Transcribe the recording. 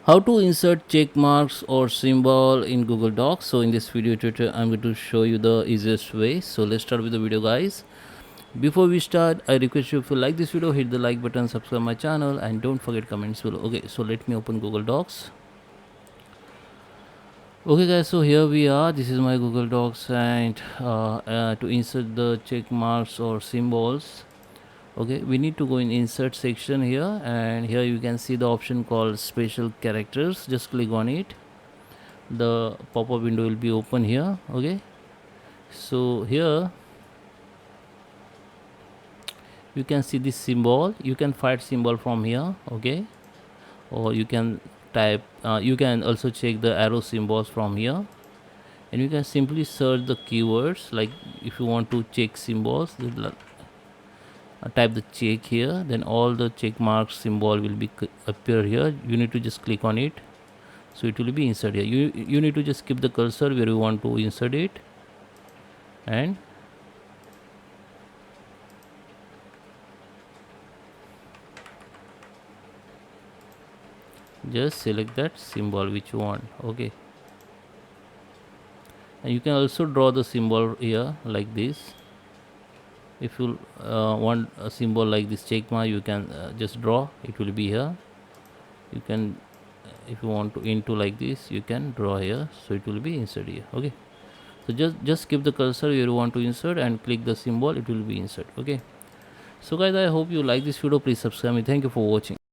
How to insert check marks or symbol in Google Docs. So in this video tutorial I'm going to show you the easiest way. So let's start with the video, guys. Before we start, I request you, if you like this video, hit the like button, subscribe my channel, and don't forget comments below. Okay, so let me open Google Docs. Okay guys, so here we are. This is my Google Docs, and to insert the check marks or symbols, okay, we need to go in insert section here, and here you can see the option called special characters. Just click on it. The pop-up window will be open here. Okay, so here you can see this symbol. You can find symbol from here. Okay, or you can type, you can also check the arrow symbols from here, and you can simply search the keywords. Like if you want to check symbols, type the check here, then all the check mark symbol will be appear here. You need to just click on it, so it will be insert here. You need to just keep the cursor where you want to insert it, and just select that symbol which you want. Okay, and you can also draw the symbol here like this. If you want a symbol like this check mark, you can just draw, it will be here. You can, if you want to into like this, you can draw here, so it will be insert here. Okay, so just keep the cursor where you want to insert and click the symbol, it will be insert. Okay, so guys, I hope you like this video. Please subscribe me. Thank you for watching.